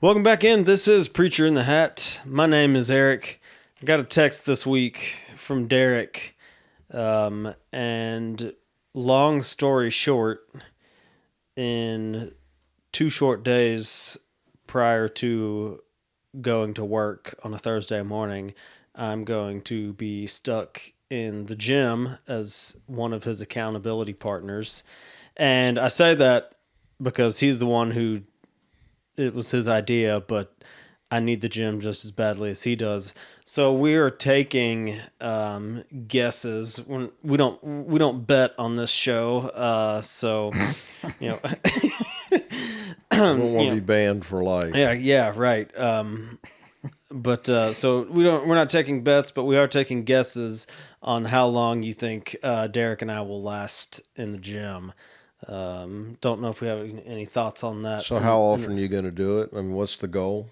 Welcome back in. This is Preacher in the Hat. My name is Eric. I got a text this week from Derek. And long story short, in 2 short days prior to going to work on a Thursday morning, I'm going to be stuck in the gym as one of his accountability partners. And I say that because he's the one who, it was his idea, but I need the gym just as badly as he does. So we are taking guesses. We don't bet on this show. So you know, We don't want to be banned for life. yeah, right. But so we're not taking bets, but we are taking guesses on how long you think Derek and I will last in the gym. Don't know if we have any thoughts on that. So how often are you going to do it? I mean, what's the goal?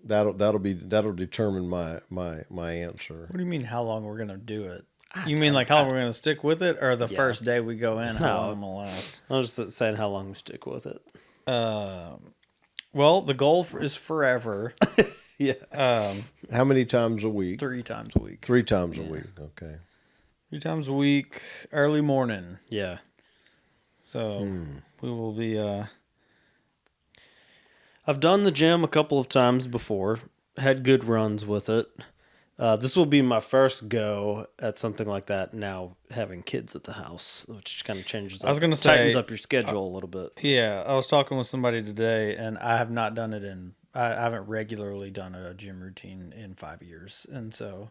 That'll determine my answer. What do you mean how long we're going to do it? You mean like how long we're going to stick with it, or the first day we go in, how long it'll last? I was just saying how long we stick with it. Well, the goal is forever. Yeah. How many times a week? 3 times a week. 3 times a week. Okay. 3 times a week, early morning. Yeah. So we will be. I've done the gym a couple of times before, had good runs with it. This will be my first go at something like that now, having kids at the house, which kind of changes. I was going to say, tightens up your schedule a little bit. Yeah, I was talking with somebody today, and I have not done it I haven't regularly done a gym routine in 5 years, and so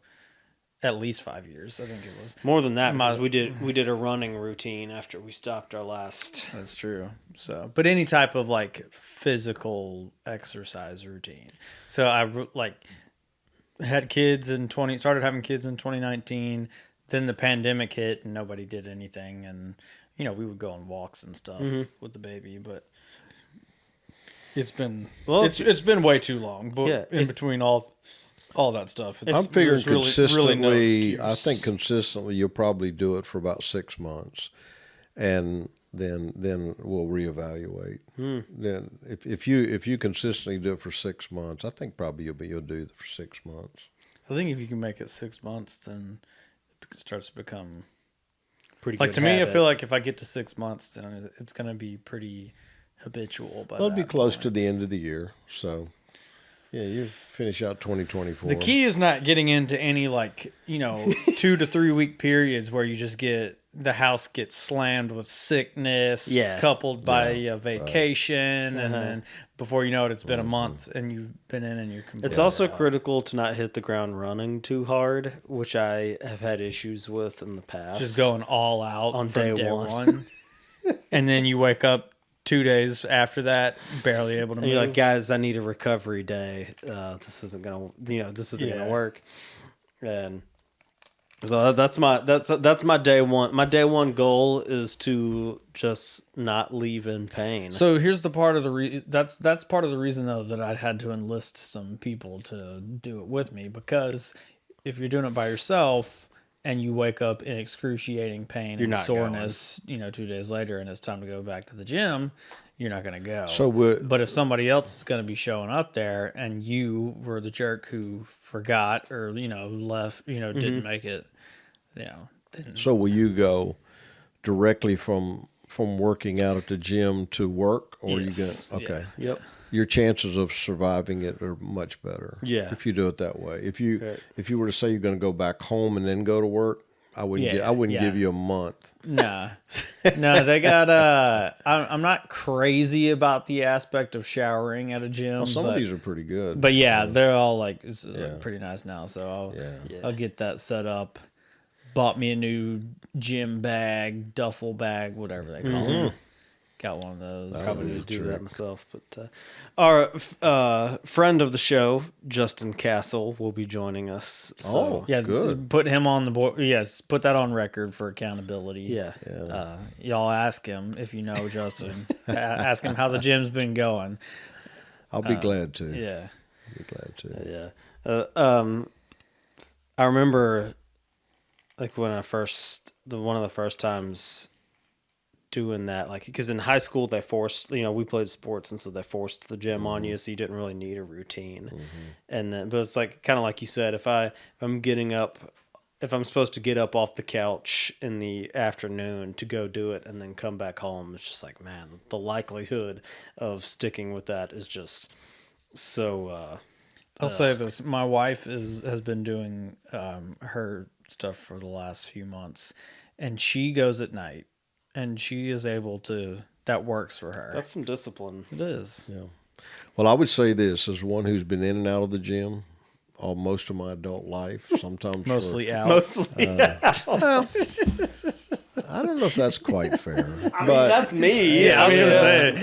at least 5 years, I think it was. More than that, because we did a running routine after we stopped our last. That's true. So, but any type of like physical exercise routine. So I had kids started having kids in 2019. Then the pandemic hit and nobody did anything. And, we would go on walks and stuff with the baby, but it's been, it's been way too long. But in between all that stuff, I'm figuring consistently. Really no I think consistently you'll probably do it for about 6 months, and then we'll reevaluate. Then if you consistently do it for 6 months, I think probably you'll do it for 6 months. I think if you can make it 6 months, then it starts to become Pretty like good to me. habit. I feel like if I get to 6 months, then it's going to be pretty habitual. It'll be close to the end of the year, so. Yeah, you finish out 2024. The key is not getting into any 2 to 3 week periods where you just the house gets slammed with sickness, coupled by a vacation, and then before you know it, it's been a month and you've been in and you're completely It's also out. critical to not hit the ground running too hard, which I have had issues with in the past. Just going all out on from day one. one. And then you wake up 2 days after that, barely able to And move. you're like, guys, I need a recovery day. This isn't gonna, gonna work. And so that's my day one. My day one goal is to just not leave in pain. So here's the part of the that's part of the reason though that I had to enlist some people to do it with me, because if you're doing it by yourself and you wake up in excruciating pain and not soreness, 2 days later, and it's time to go back to the gym, you're not going to go. So but if somebody else is going to be showing up there and you were the jerk who forgot or left, didn't make it, then So will you go directly from working out at the gym to work, or Yes. are you going? Okay. Yeah. Yep. Your chances of surviving it are much better. Yeah. If you do it that way. If you were to say you're going to go back home and then go to work, I wouldn't give you a month. No, they got. I'm not crazy about the aspect of showering at a gym. Well, some of these are pretty good. but yeah, they're all it's pretty nice now. So Yeah. I'll get that set up. Bought me a new gym bag, duffel bag, whatever they call it. Got one of those. Probably need to do that myself. But our friend of the show, Justin Castle, will be joining us. So, Yeah, good. put him on the board. Yes, put that on record for accountability. yeah. Y'all ask him if you know Justin. Ask him how the gym's been going. I'll be glad to. Yeah. I'll be glad to. Yeah. I remember, like when one of the first times doing that, like, because in high school they forced, we played sports, and so they forced the gym on you, so you didn't really need a routine. And then, but it's like kind of like you said, if I'm getting up, if I'm supposed to get up off the couch in the afternoon to go do it and then come back home, it's just like, man, the likelihood of sticking with that is just so. I'll say this: my wife has been doing her stuff for the last few months, and she goes at night, and she is able to. That works for her. That's some discipline. It is. Yeah. Well, I would say this as one who's been in and out of the gym all most of my adult life, sometimes Mostly out. Mostly. Well, I don't know if that's quite fair, I mean, but that's me. Yeah, I was gonna say.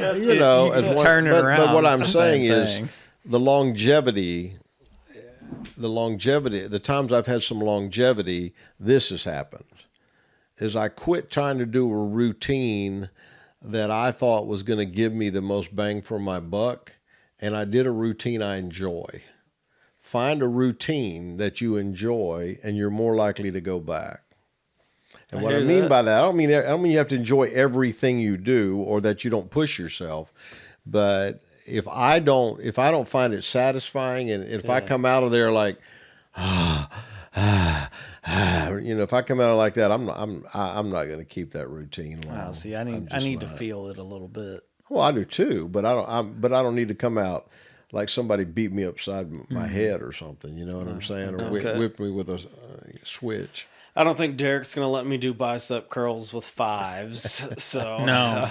as one, turn it but around. what I'm It's the saying same is thing. the longevity. The times I've had some longevity, this has happened. Is I quit trying to do a routine that I thought was going to give me the most bang for my buck, and I did a routine I enjoy. Find a routine that you enjoy, and you're more likely to go back. And what I hear mean that. by that, I don't mean you have to enjoy everything you do, or that you don't push yourself. But if I don't find it satisfying, and if I come out of there like, if I come out like that, I'm not going to keep that routine long. Oh, see, I I'm need just to not. feel it a little bit. Well, I do too, but I don't need to come out like somebody beat me upside my head or something. You know what I'm saying? Or Okay. whip me with a switch. I don't think Derek's going to let me do bicep curls with fives. So No.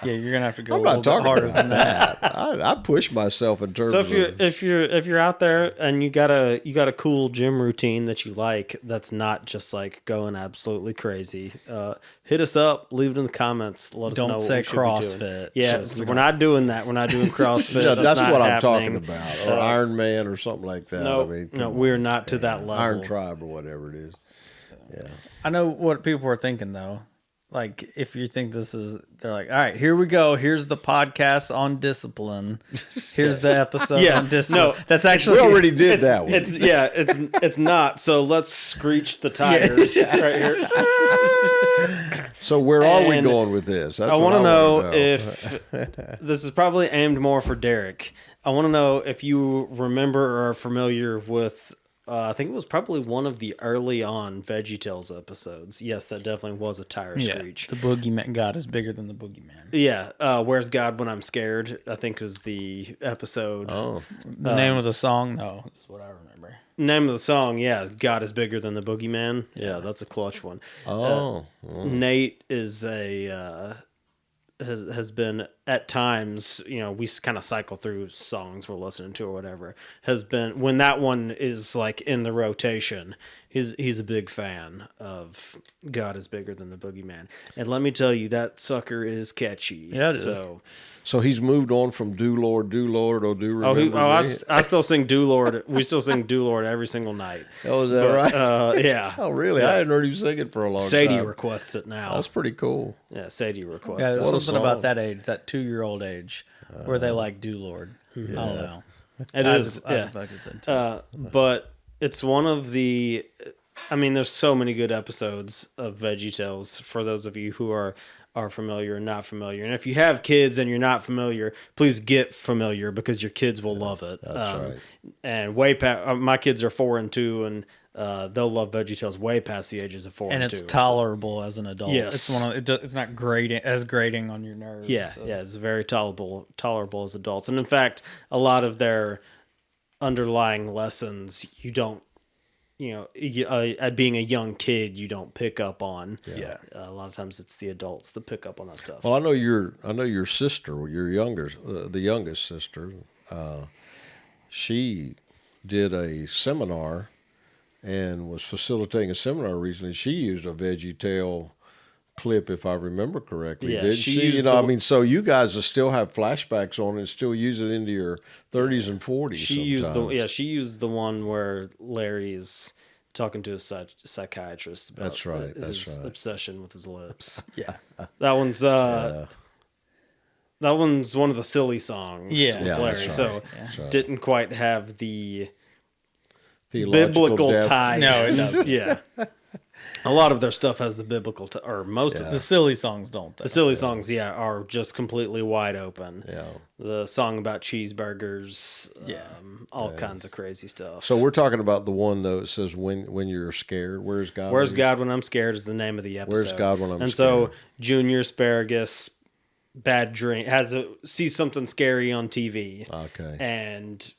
Yeah, you're gonna have to go I'm a little not bit talking harder about than that. I push myself in terms So of if you're out there and you got a cool gym routine that you like, that's not just like going absolutely crazy, hit us up, leave it in the comments. Let us know. Don't what say we should be doing. CrossFit. Yeah, So we're not doing that. We're not doing CrossFit. No, that's not what I'm happening. talking about, or Iron Man or something like that. No, I mean, no, come we're on. not to that level. Iron Tribe or whatever it is. Yeah. I know what people are thinking though. Like, if you think this is, they're like, all right, here we go. Here's the podcast on discipline. Here's the episode Yeah, on discipline. no, That's actually We already did that one. It's not. So let's screech the tires right here. So where are we And going with this? That's I what want to know wanna if this is probably aimed more for Derek. I want to know if you remember or are familiar with. I think it was probably one of the early on VeggieTales episodes. Yes, that definitely was a tire screech. the boogeyman. God is bigger than the boogeyman. Yeah, Where's God When I'm Scared? I think was the episode. Oh, The name of the song? No, that's what I remember. Name of the song, yeah, God is Bigger Than the Boogeyman. Yeah, that's a clutch one. Nate is has been at times, we kind of cycle through songs we're listening to or whatever, has been when that one is like in the rotation, he's a big fan of God is Bigger Than the Boogeyman. And let me tell you, that sucker is catchy. Yeah, it is. so he's moved on from Do Lord, oh do remember me. I still sing Do Lord. We still sing Do Lord every single night. Oh, is that right? Yeah. Oh, really? I hadn't heard him sing it for a long Sadie time. requests it now. That's pretty cool. Yeah, Sadie requests Yeah, it. there's What a something about song. that age, that 2-year-old age, where they like Do Lord. I don't know. It is, I yeah. suspect it's into it. But it's one of the. I mean, there's so many good episodes of VeggieTales for those of you who are familiar and not familiar. And if you have kids and you're not familiar, please get familiar because your kids will love it. That's right. And way past, my kids are 4 and 2, and they'll love VeggieTales way past the ages of 4 and 2. And it's tolerable as an adult. Yes. It's not grating on your nerves. Yeah, so. yeah, it's very tolerable as adults. And in fact, a lot of their underlying lessons you don't, being a young kid, you don't pick up on. Yeah. A lot of times it's the adults that pick up on that stuff. Well, I know your sister, your younger, the youngest sister. She did a seminar and was facilitating a seminar recently. She used a VeggieTale clip, if I remember correctly. Yeah, did she she? used I mean, so you guys still have flashbacks on it, and still use it into your 30s and 40s. She used the one where Larry's talking to his psychiatrist about That's right, his right. obsession with his lips. Yeah. That one's that one's one of the silly songs Yeah. with Yeah, Larry. that's right. So That's right. didn't quite have the Theological biblical depth. tie. No, to it doesn't. Yeah. A lot of their stuff has the biblical, or most of The silly songs don't. the silly songs, are just completely wide open. Yeah. The song about cheeseburgers, Yeah. all kinds of crazy stuff. So we're talking about the one though. It says when you're scared. Where's God? Where's when God When I'm Scared is the name of the episode. Where's God When I'm and Scared? so Junior Asparagus, bad dream, sees something scary on TV, Okay. and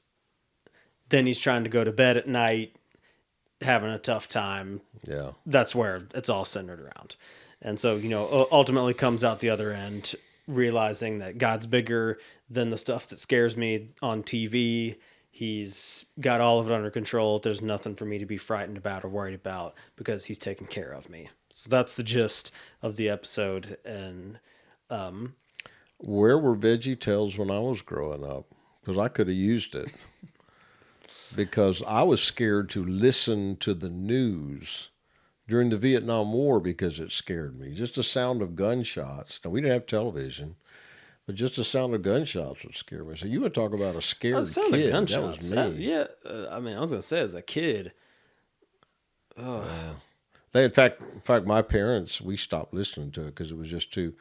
then he's trying to go to bed at night, having a tough time. Yeah. That's where it's all centered around. And so, ultimately comes out the other end realizing that God's bigger than the stuff that scares me on TV. He's got all of it under control. There's nothing for me to be frightened about or worried about because he's taking care of me. So that's the gist of the episode. And Where were Veggie Tales when I was growing up? Because I could have used it. Because I was scared to listen to the news during the Vietnam War because it scared me. Just the sound of gunshots. Now, we didn't have television, but just the sound of gunshots would scare me. So you would talk about a scared sound kid. of gunshots. That was me. I was going to say, as a kid, They, in fact, my parents, we stopped listening to it because it was just too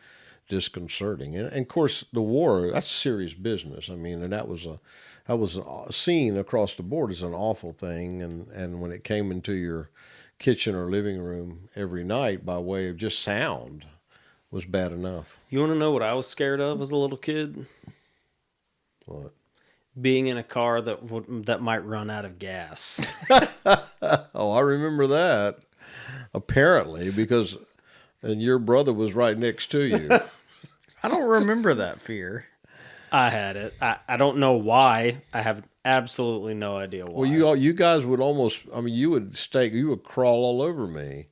disconcerting. And of course, the war, that's serious business. I mean, and that was a scene across the board is an awful thing. And when it came into your kitchen or living room every night by way of just sound was bad enough. you want to know what I was scared of as a little kid? What? Being in a car that might run out of gas. Oh, I remember that. Apparently, because and your brother was right next to you. I don't remember that fear. I had it. I don't know why. I have absolutely no idea why. Well, you guys would almost. I mean, you would crawl all over me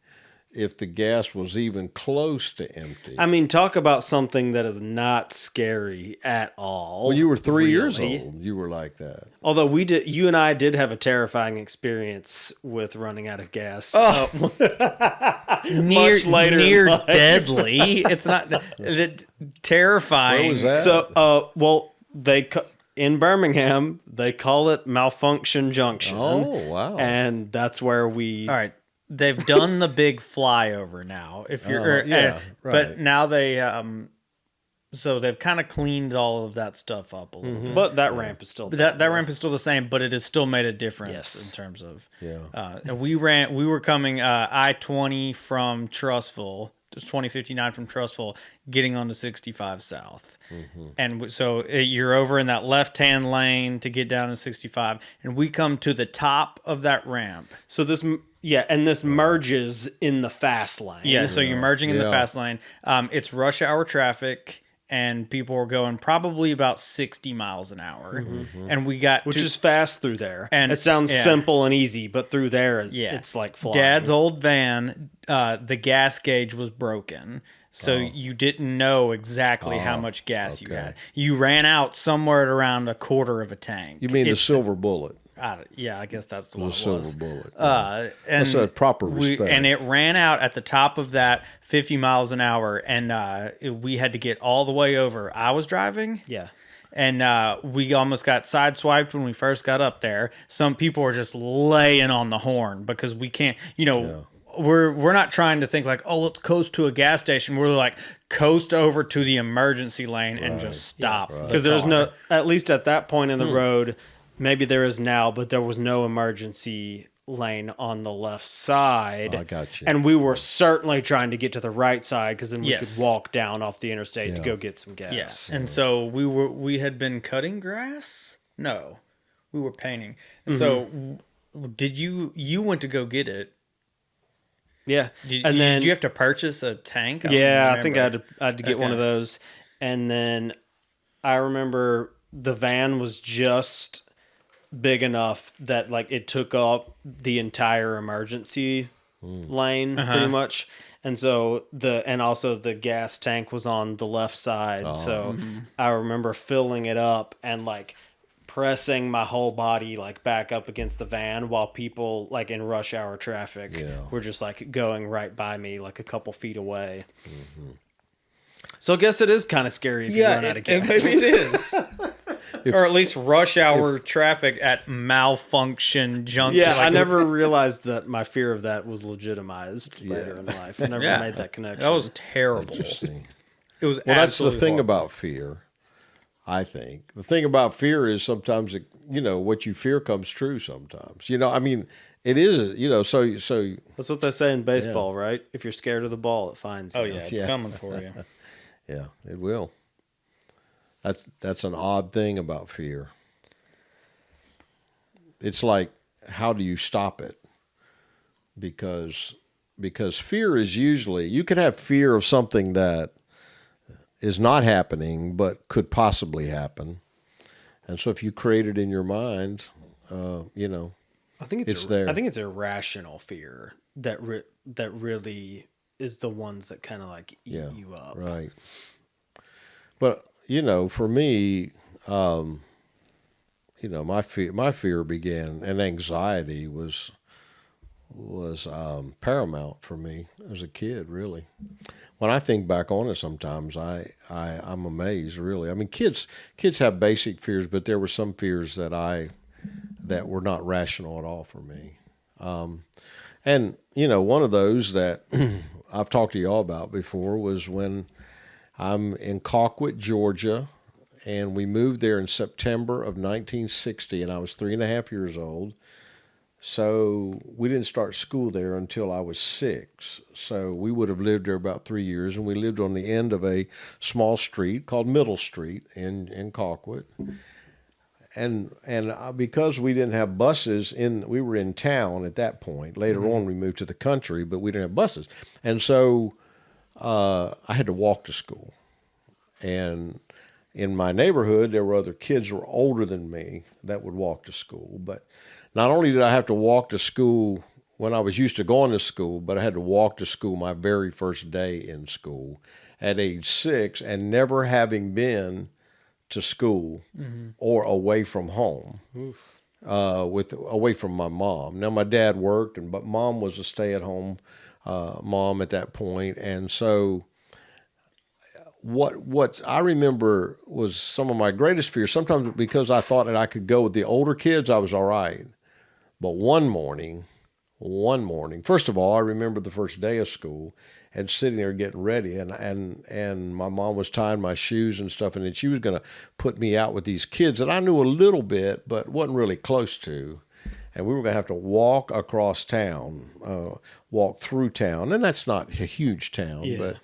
if the gas was even close to empty. I mean, talk about something that is not scary at all. Well, you were 3 years really. old. You were like that. Although you and I did have a terrifying experience with running out of gas. Near later in life. deadly. It's not terrifying. Where was that? So, in Birmingham, they call it Malfunction Junction. Oh, wow. And that's where we. All right. They've done the big flyover now. If you're, yeah, but right. now so they've kind of cleaned all of that stuff up a little bit. But that ramp is still But that ramp is still the same, but it has still made a difference Yes. in terms of. Yeah. And we were coming I-20 from Trussville, 2059 from Trussville, getting onto 65 South, and so you're over in that left-hand lane to get down to 65, and we come to the top of that ramp. So this merges in the fast lane. Yeah, so you're merging in the Yeah. fast lane. It's rush hour traffic, and people are going probably about 60 miles an hour. And we got Which is fast through there. And- it sounds yeah. simple and easy, but through there, Yeah. it's like flying. Dad's old van, the gas gauge was broken. So you didn't know exactly how much gas you okay. had. You ran out somewhere at around a quarter of a tank. You mean the It's- silver bullet? Yeah, I guess that's the The one it silver was. bullet. And That's a proper respect. and it ran out at the top of that 50 miles an hour, and we had to get all the way over. I was driving. Yeah. And we almost got sideswiped when we first got up there. Some people were just laying on the horn because we can't, we're not trying to think like, oh, let's coast to a gas station. We're like, coast over to the emergency lane and just stop. Because there's no, at least at that point in the road, maybe there is now, but there was no emergency lane on the left side. I got you. And we were certainly trying to get to the right side because then we Yes. could walk down off the interstate to Yeah. go get some gas. Yes. And so we had been cutting grass? No. We were painting. And so did you went to go get it? Yeah. Did then you have to purchase a tank? I don't Yeah, I think I remember. had to get one of Okay. those. And then I remember the van was just big enough that like it took up the entire emergency lane pretty much. And so also the gas tank was on the left side. So I remember filling it up and like pressing my whole body like back up against the van while people like in rush hour traffic were just like going right by me like a couple feet away. So I guess it is kind of scary if you run out of gas. maybe it is. or at least rush hour traffic at malfunction junction. Yeah, I Like, never realized that my fear of that was legitimized later in life. I never Yeah. made that connection. That was terrible. Interesting. It was Well, that's the absolutely thing horrible. about fear. I think the thing about fear is sometimes what you fear comes true. Sometimes, I mean, it is. So That's what they say in baseball, right? If you're scared of the ball, it finds you. Oh yeah, it's Yeah. coming for you. yeah, it will. That's an odd thing about fear. It's like, how do you stop it? Because fear is usually, you can have fear of something that is not happening but could possibly happen, and so if you create it in your mind, I think It's there. I think it's irrational fear that really is the ones that kind of like eat Yeah, you up. right. But for me, my fear began, and anxiety was paramount for me as a kid. Really, when I think back on it, sometimes I'm amazed. Really, I mean, kids have basic fears, but there were some fears that were not rational at all for me. And one of those that I've talked to y'all about before was when I'm in Colquitt, Georgia, and we moved there in September of 1960, and I was 3.5 years old. So we didn't start school there until I was 6. So we would have lived there about 3 years, and we lived on the end of a small street called Middle Street in Colquitt. And because we didn't have buses we were in town at that point. Later on, we moved to the country, but we didn't have buses, and so I had to walk to school. And in my neighborhood, there were other kids who were older than me that would walk to school. But not only did I have to walk to school when I was used to going to school, but I had to walk to school my very first day in school at age 6, and never having been to school or away from home, away from my mom. Now my dad worked, but mom was a stay-at-home mom at that point, and so what I remember was some of my greatest fears. Sometimes because I thought that I could go with the older kids, I was all right. But one morning, first of all, I remember the first day of school and sitting there getting ready, and my mom was tying my shoes and stuff, and then she was going to put me out with these kids that I knew a little bit but wasn't really close to, and we were going to have to walk across town, walk through town, and that's not a huge town, but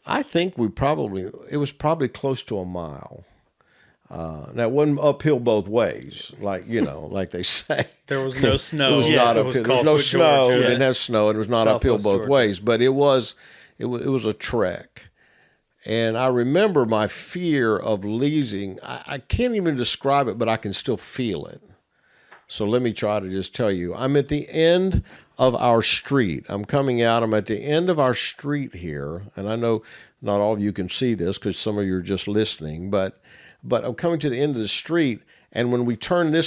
I think it was probably close to a mile. Now it wasn't uphill both ways, like they say. There was no snow. It was not It was uphill. There was no Colquitt, snow. Georgia. It didn't have snow. It was not uphill Southwest both Georgia. ways, but it was a trek. And I remember my fear of leaving. I can't even describe it, but I can still feel it. So let me try to just tell you. I'm at the end of our street. I'm coming out. I'm at the end of our street here, and I know not all of you can see this because some of you are just listening, but I'm coming to the end of the street, and when we turn a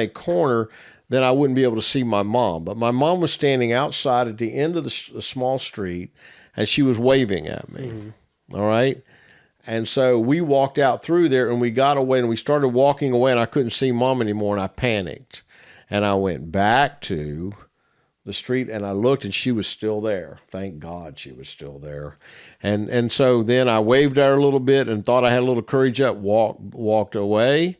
corner, then I wouldn't be able to see my mom. But my mom was standing outside at the end of the small street, and she was waving at me. Mm-hmm. All right? And so we walked out through there, and we got away, and we started walking away, and I couldn't see mom anymore, and I panicked. And I went back to the street, and I looked, and she was still there. Thank God she was still there. And so then I waved at her a little bit and thought I had a little courage up, walked away,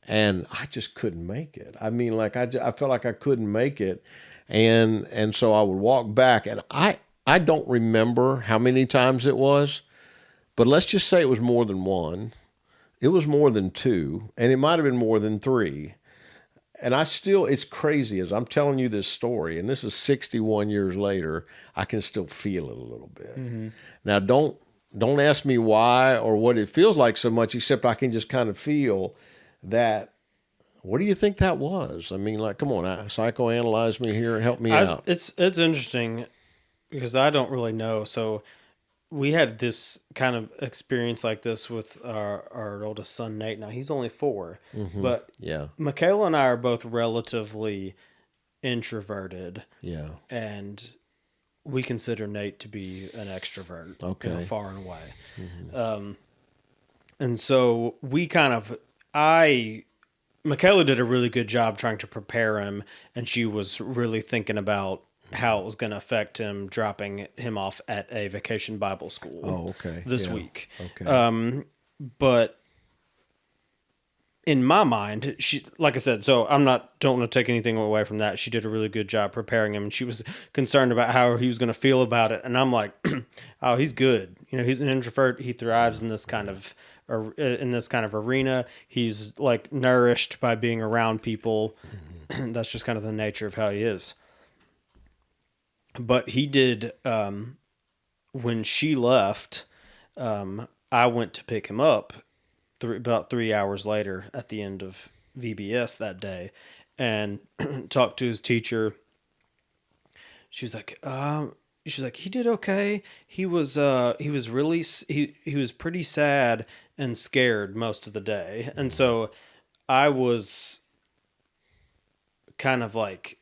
and I just couldn't make it. I mean, like I felt like I couldn't make it, and so I would walk back, and I don't remember how many times it was, but let's just say it was more than one. It was more than 2, and it might have been more than 3. And it's crazy as I'm telling you this story, and this is 61 years later, I can still feel it a little bit. Mm-hmm. Now, don't ask me why or what it feels like so much, except I can just kind of feel that. What do you think that was? I mean, like, come on, psychoanalyze me here and help me out. It's interesting because I don't really know. So we had this kind of experience like this with our oldest son, Nate. Now, he's only 4, but Yeah. Michaela and I are both relatively introverted. Yeah. And we consider Nate to be an extrovert, Okay. far and away. And so we kind of Michaela did a really good job trying to prepare him, and she was really thinking about how it was going to affect him dropping him off at a vacation Bible school. Oh, okay. This Yeah. week. Okay. But in my mind, she, like I said, so don't want to take anything away from that. She did a really good job preparing him, and she was concerned about how he was going to feel about it. And I'm like, oh, he's good. You know, he's an introvert. He thrives in this kind of arena. He's like nourished by being around people. That's just kind of the nature of how he is. But he did, when she left, I went to pick him up about 3 hours later at the end of VBS that day, and talked to his teacher. She's like, he did okay. He was really, he was pretty sad and scared most of the day. And so I was kind of like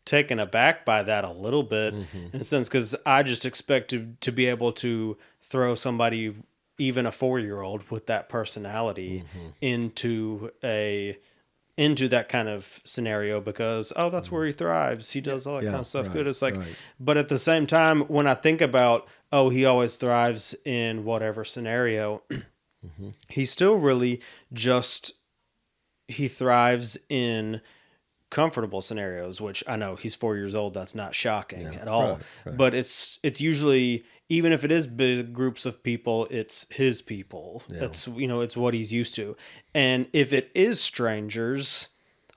taken aback by that a little bit, in a sense, because I just expected to be able to throw somebody, even a 4-year-old with that personality, into that kind of scenario, because that's where he thrives. He does all that kind of stuff right, good. It's like, right. but at the same time, when I think about, he always thrives in whatever scenario, he still really he thrives in comfortable scenarios, which I know he's 4 years old. That's not shocking at all. right. But it's usually, even if it is big groups of people, it's his people. That's, it's what he's used to. And if it is strangers,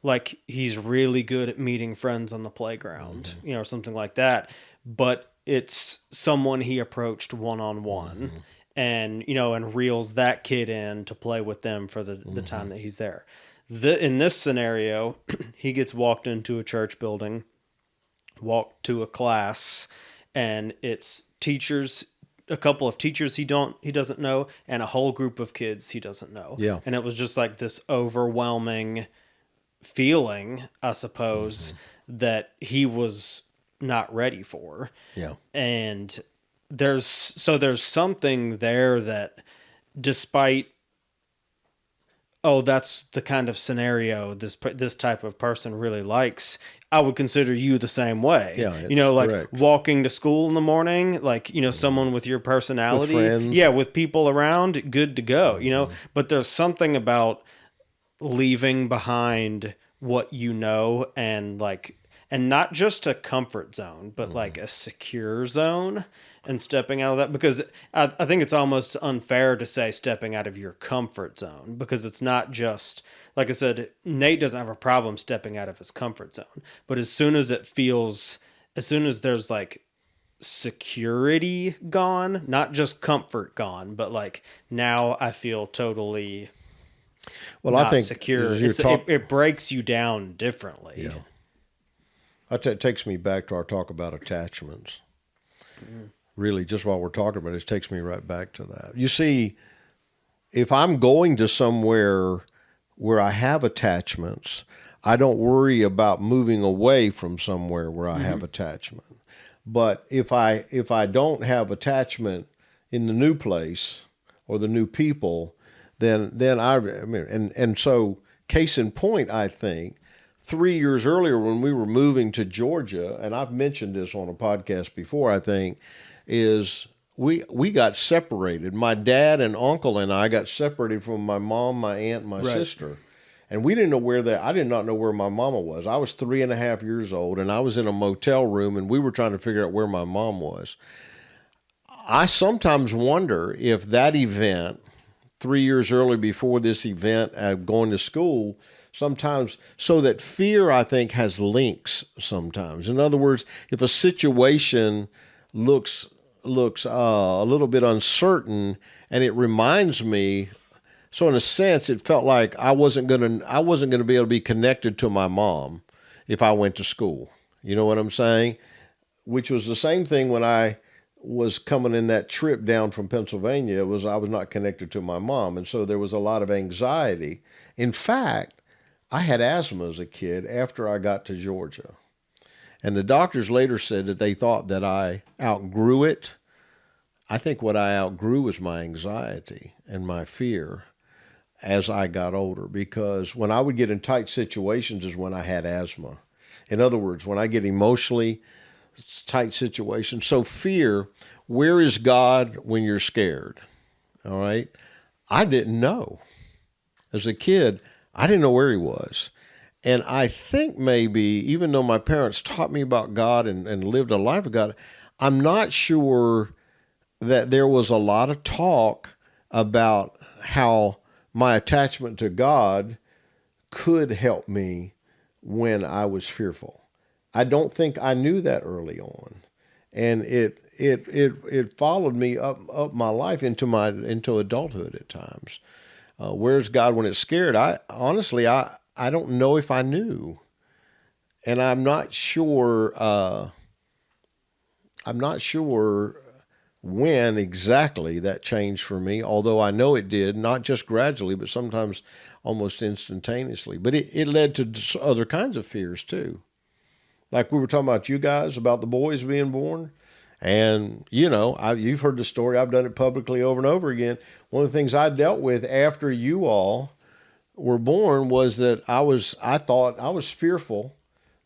like he's really good at meeting friends on the playground, or something like that. But it's someone he approached one-on-one, and, and reels that kid in to play with them for the time that he's there. In this scenario, he gets walked into a church building, walked to a class, and it's teachers, a couple of teachers he doesn't know, and a whole group of kids he doesn't know. Yeah. And it was just like this overwhelming feeling, I suppose, that he was not ready for. Yeah. And there's something there that, despite, that's the kind of scenario this type of person really likes, I would consider you the same way. Yeah, like correct. walking to school in the morning, like, someone with your personality. With friends. Yeah, with people around, good to go, But there's something about leaving behind what and not just a comfort zone, but like a secure zone, and stepping out of that, because I think it's almost unfair to say stepping out of your comfort zone, because it's not just, like I said, Nate doesn't have a problem stepping out of his comfort zone, but as soon as there's like security gone, not just comfort gone, but like, now I feel totally I think secure. It breaks you down differently. Yeah. It takes me back to our talk about attachments. Really, just while we're talking about it, it takes me right back to that. You see, if I'm going to somewhere where I have attachments, I don't worry about moving away from somewhere where I have attachment. But if I don't have attachment in the new place or the new people, then so case in point, I think 3 years earlier when we were moving to Georgia, and I've mentioned this on a podcast before, I think, is we got separated. My dad and uncle and I got separated from my mom, my aunt, and my sister. And we didn't know I did not know where my mama was. I was 3.5 years old, and I was in a motel room, and we were trying to figure out where my mom was. I sometimes wonder if that event, 3 years earlier before this event, going to school, sometimes, so that fear, I think, has links sometimes. In other words, if a situation looks a little bit uncertain, and it reminds me, so in a sense, it felt like I wasn't gonna be able to be connected to my mom if I went to school. You know what I'm saying? Which was the same thing when I was coming in that trip down from Pennsylvania. I was not connected to my mom, and so there was a lot of anxiety. In fact, I had asthma as a kid after I got to Georgia. And the doctors later said that they thought that I outgrew it. I think what I outgrew was my anxiety and my fear. as I got older, because when I would get in tight situations is when I had asthma. In other words, when I get emotionally tight situations. So fear, where is God when you're scared? All right. I didn't know. As a kid, I didn't know where he was. And I think maybe, even though my parents taught me about God and lived a life of God, I'm not sure that there was a lot of talk about how my attachment to God could help me when I was fearful. I don't think I knew that early on. And it followed me up my life into adulthood at times. Where's God when it's scared? I honestly don't know if I knew, and I'm not sure. I'm not sure when exactly that changed for me. Although I know it did, not just gradually, but sometimes almost instantaneously. But it led to other kinds of fears too. Like we were talking about you guys, about the boys being born. And, you've heard the story. I've done it publicly over and over again. One of the things I dealt with after you all were born was that I thought I was fearful,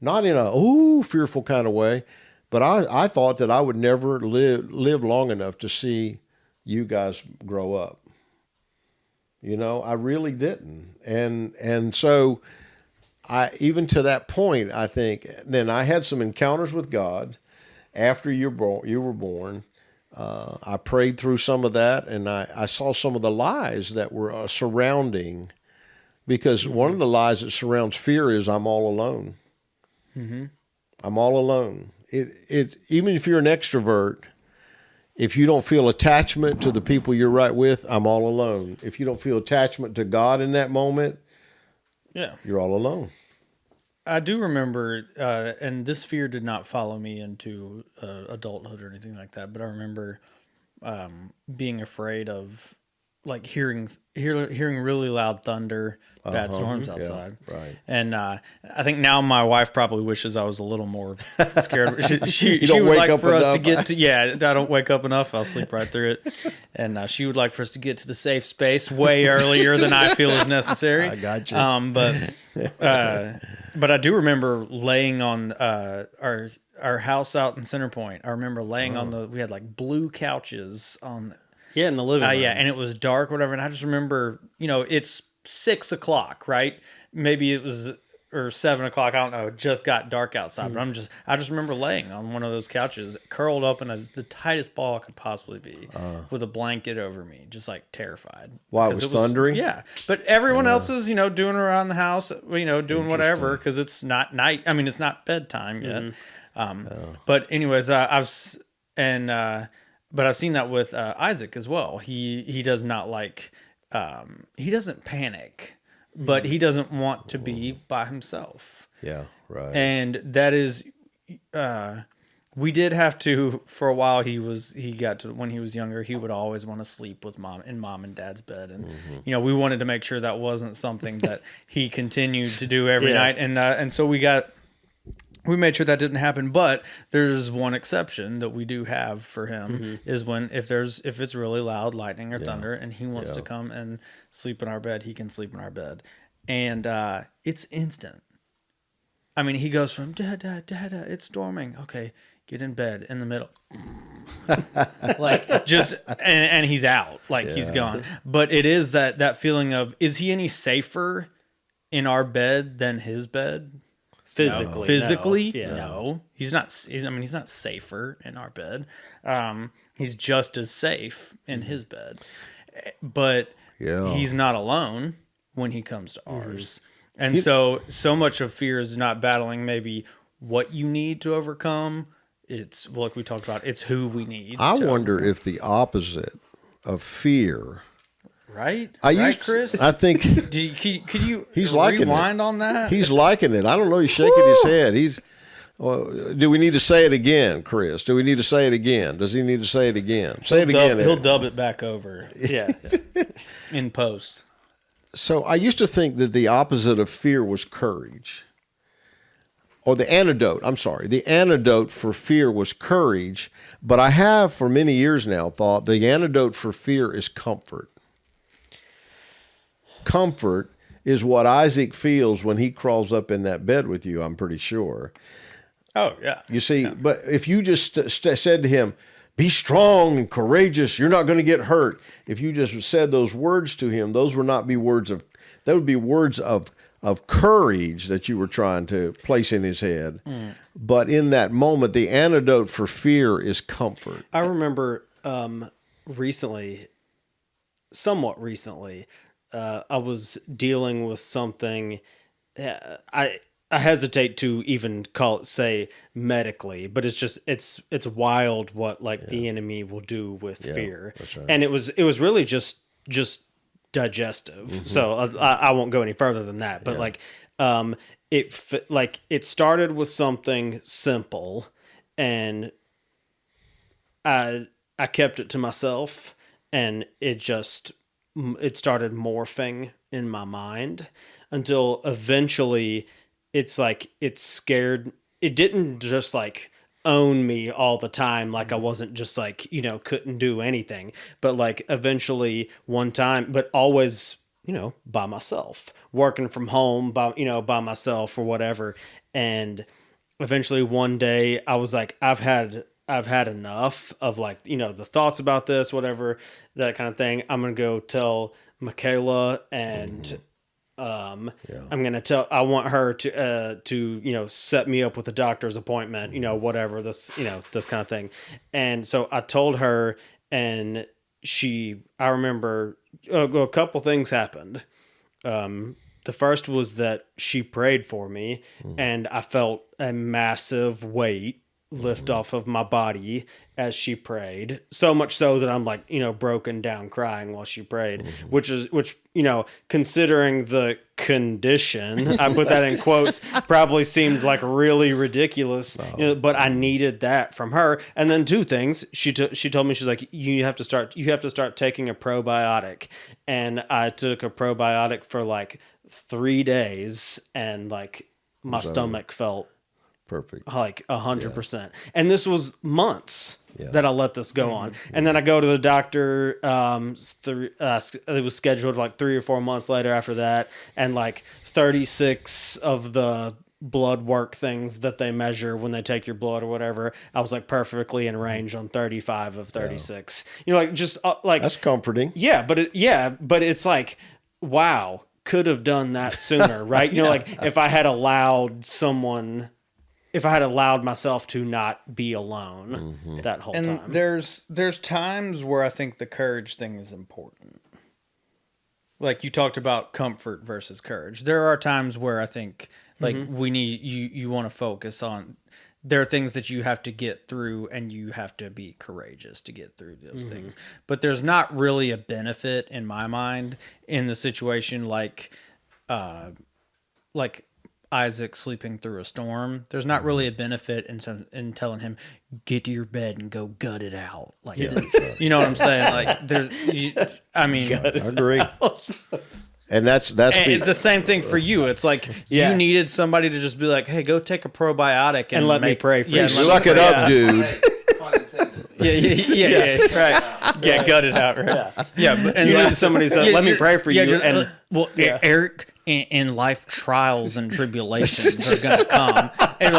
not in a, fearful kind of way, but I thought that I would never live long enough to see you guys grow up. I really didn't. And so even to that point, I think, then I had some encounters with God after you were born. I prayed through some of that, and I saw some of the lies that were surrounding, because one of the lies that surrounds fear is I'm all alone. Mm-hmm. I'm all alone. Even if you're an extrovert, if you don't feel attachment to the people you're right with, I'm all alone. If you don't feel attachment to God in that moment, you're all alone. I do remember, and this fear did not follow me into adulthood or anything like that, but I remember being afraid of like hearing really loud thunder, bad storms outside. Yeah, right. And I think now my wife probably wishes I was a little more scared. She don't would wake like up for us to enough. get to, I don't wake up enough. I'll sleep right through it. And she would like for us to get to the safe space way earlier than I feel is necessary. I got you. But I do remember laying on our house out in Center Point. I remember laying on we had like blue couches on. Yeah, in the living room. Yeah, and it was dark, whatever. And I just remember, it's 6 o'clock, right? Maybe it was, or 7 o'clock. I don't know. It just got dark outside. But I just remember laying on one of those couches, curled up in the tightest ball I could possibly be, with a blanket over me, just like terrified. While it was thundering? Yeah. But everyone else is, doing around the house, doing whatever, because it's not night. I mean, it's not bedtime yet. But anyways, but I've seen that with Isaac as well. He does not like, he doesn't panic, but he doesn't want to be by himself. Yeah, right. And that is, we did have to, for a while, when he was younger, he would always want to sleep with mom and dad's bed. And, we wanted to make sure that wasn't something that he continued to do every night. And so we made sure that didn't happen, but there's one exception that we do have for him is if it's really loud lightning or thunder and he wants to come and sleep in our bed, he can sleep in our bed. And it's instant. I mean, he goes from dad, it's storming. Okay, get in bed in the middle. Like just and he's out. Like he's gone. But it is that feeling of, is he any safer in our bed than his bed? Physically, no. He's not safer in our bed. He's just as safe in his bed, but he's not alone when he comes to ours. And so much of fear is not battling maybe what you need to overcome. It's like we talked about. It's who we need. I wonder if the opposite of fear. Right? Chris? I think. Could you he's rewind on that? He's liking it. I don't know. He's shaking his head. Do we need to say it again, Chris? Do we need to say it again? Does he need to say it again? Say it again. He'll dub it back over. Yeah. In post. So I used to think that the opposite of fear was courage. Or the antidote. I'm sorry. The antidote for fear was courage. But I have for many years now thought the antidote for fear is comfort. comfort is what Isaac feels when he crawls up in that bed with you, I'm pretty sure. Oh, yeah. You see, but if you just said to him, be strong and courageous, you're not going to get hurt. If you just said those words to him, those would not be words of, that would be words of courage that you were trying to place in his head. But in that moment, the antidote for fear is comfort. I remember somewhat recently, I was dealing with something. I hesitate to even say medically, but it's just it's wild what the enemy will do with fear. That's right. And it was really just digestive. So I won't go any further than that. But it started with something simple, and I kept it to myself, and it started morphing in my mind until eventually it's scared. It didn't just own me all the time. I wasn't just couldn't do anything, but eventually one time, but always, by myself, working from home by myself or whatever. And eventually one day I was like, I've had enough of the thoughts about this, whatever, that kind of thing. I'm going to go tell Michaela, and I'm going to I want her to set me up with a doctor's appointment, whatever this kind of thing. And so I told her, and I remember a couple things happened. The first was that she prayed for me, and I felt a massive weight lift off of my body as she prayed, so much so that I'm broken down crying while she prayed, which considering the condition, I put that in quotes, probably seemed really ridiculous, but I needed that from her. And then two things, she told me, she's like, you have to start taking a probiotic. And I took a probiotic for 3 days, and my stomach felt perfect, 100%. And this was months that I let this go on. And then I go to the doctor. It was scheduled 3 or 4 months later after that. And 36 of the blood work things that they measure when they take your blood or whatever, I was perfectly in range on 35 of 36. That's comforting. Yeah, but it's wow, could have done that sooner, right? If I had allowed myself to not be alone that whole time. And there's times where I think the courage thing is important. You talked about comfort versus courage. There are times where I think we need you want to focus on, there are things that you have to get through, and you have to be courageous to get through those things. But there's not really a benefit in my mind in the situation like Isaac sleeping through a storm. There's not really a benefit in telling him, get to your bed and go gut it out. You know what I'm saying? I agree. And that's the same thing for you. It's you needed somebody to just be like, hey, go take a probiotic and let me pray for you. Suck it up, dude. Yeah, right. Yeah, gut it out, right? Yeah, and you need somebody said, let me pray for you. Eric, in life, trials and tribulations are going to come. And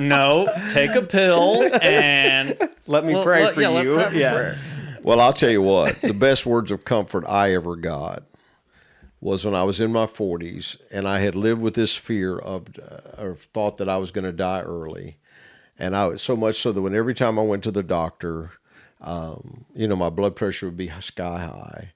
no, take a pill and let me pray for you. Let's have a prayer. Well, I'll tell you what, the best words of comfort I ever got was when I was in my 40s, and I had lived with this fear of thought that I was going to die early. And so much so that every time I went to the doctor, my blood pressure would be sky high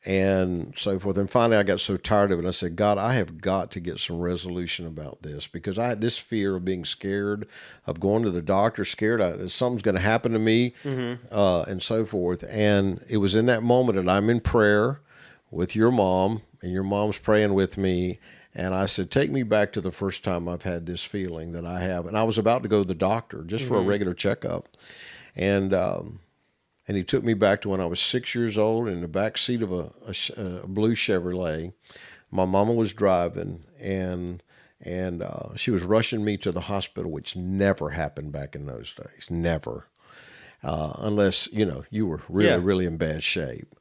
and so forth. And finally I got so tired of it. I said, God, I have got to get some resolution about this, because I had this fear of being scared, of going to the doctor, scared that something's going to happen to me, and so forth. And it was in that moment that I'm in prayer with your mom, and your mom's praying with me. And I said, take me back to the first time I've had this feeling that I have. And I was about to go to the doctor just for a regular checkup. And he took me back to when I was 6 years old in the back seat of a blue Chevrolet. My mama was driving, and she was rushing me to the hospital, which never happened back in those days. Never. Unless, you were really, really in bad shape.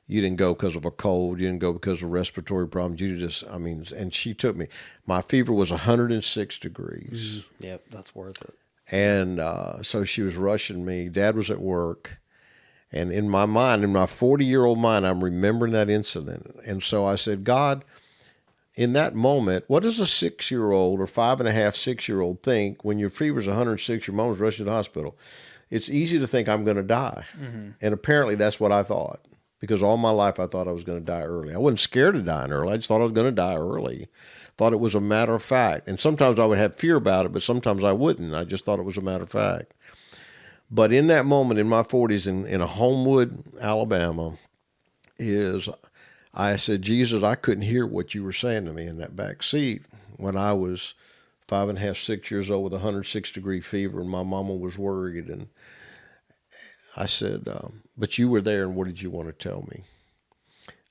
You didn't go because of a cold. You didn't go because of respiratory problems. You just, I mean, and she took me. My fever was 106 degrees. Yep, that's worth it. And so she was rushing me. Dad was at work. And in my mind, in my 40-year-old mind, I'm remembering that incident. And so I said, God, in that moment, what does a 6-year-old or 5.5, 6-year-old think when your fever's 106, your mom's rushing to the hospital? It's easy to think I'm going to die. Mm-hmm. And apparently that's what I thought. Because all my life I thought I was going to die early. I wasn't scared of dying early. I just thought I was going to die early. Thought it was a matter of fact. And sometimes I would have fear about it, but sometimes I wouldn't. I just thought it was a matter of fact. But in that moment in my 40s in Homewood, Alabama, I said, Jesus, I couldn't hear what you were saying to me in that back seat when I was 5.5, 6 years old with a 106-degree fever, and my mama was worried. And I said, but you were there, and what did you want to tell me?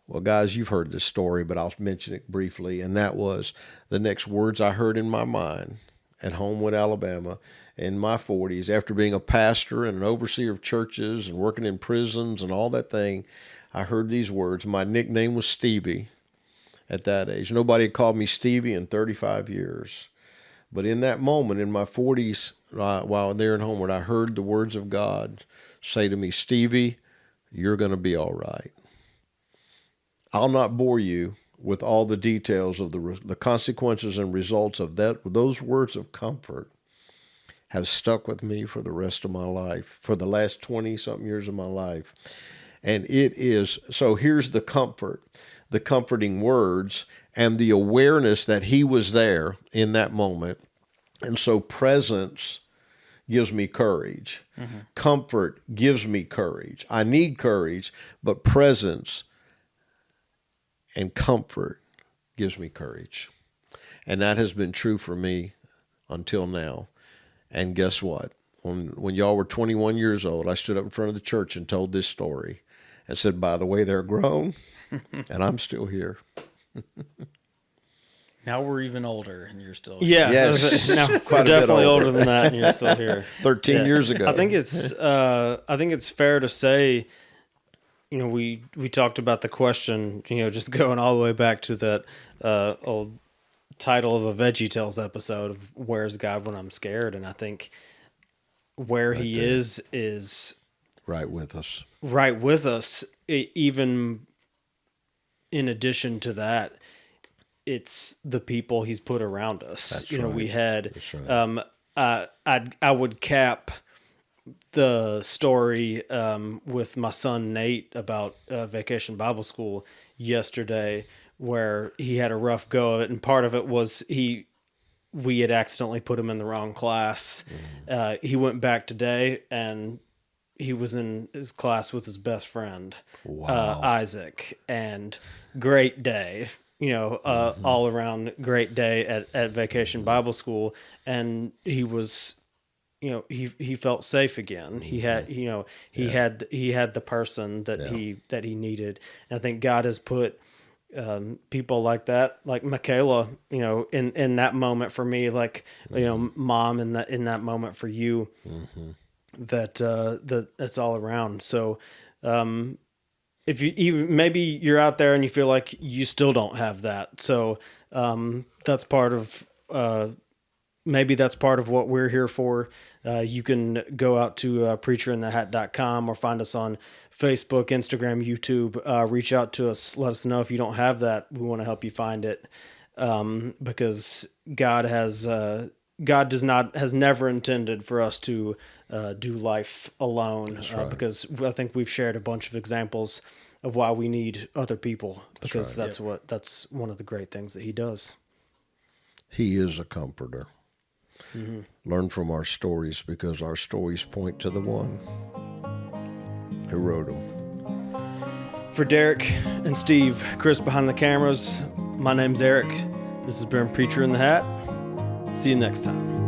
Well, guys, you've heard this story, but I'll mention it briefly. And that was the next words I heard in my mind at Homewood, Alabama, in my 40s, after being a pastor and an overseer of churches and working in prisons and all that thing. I heard these words. My nickname was Stevie at that age. Nobody had called me Stevie in 35 years. But in that moment, in my 40s, while there in Homewood, I heard the words of God say to me, Stevie, you're going to be all right. I'll not bore you with all the details of the consequences and results of that. Those words of comfort have stuck with me for the rest of my life, for the last 20-something years of my life. And it is, so here's the comfort, the comforting words, and the awareness that he was there in that moment. And so presence gives me courage. Mm-hmm. Comfort gives me courage. I need courage, but presence and comfort gives me courage. And that has been true for me until now. And guess what? When y'all were 21 years old, I stood up in front of the church and told this story and said, by the way, they're grown, and I'm still here. Now we're even older, and you're still here. Yeah, yes. Now we're definitely older than that, and you're still here. 13 years ago. I think it's fair to say, you know, we talked about the question, you know, just going all the way back to that old title of a VeggieTales episode of Where's God When I'm Scared? And I think where right he there. is right with us. Right with us. Even in addition to that, it's the people he's put around us. That's you know, right. we had, right. I would cap the story with my son Nate about Vacation Bible School yesterday, where he had a rough go of it, and part of it was we had accidentally put him in the wrong class. He went back today, and he was in his class with his best friend, Isaac, and great day. You know, all around great day at Vacation Bible School, and he was, you know, he felt safe again. He had, you know, he had the person that he needed. And I think God has put people like that, like Michaela, you know, in that moment for me, like, you know, Mom in that moment for you, that it's all around. So, if you even maybe you're out there and you feel like you still don't have that, so that's part of maybe that's part of what we're here for. You can go out to preacherinthehat.com or find us on Facebook, Instagram, YouTube. Reach out to us. Let us know if you don't have that. We want to help you find it, because God has never intended for us to do life alone. Right. Because I think we've shared a bunch of examples of why we need other people, because that's one of the great things that he does. He is a comforter. Mm-hmm. Learn from our stories, because our stories point to the one who wrote them. For Derek and Steve, Chris behind the cameras, my name's Eric. This has been Preacher in the Hat. See you next time.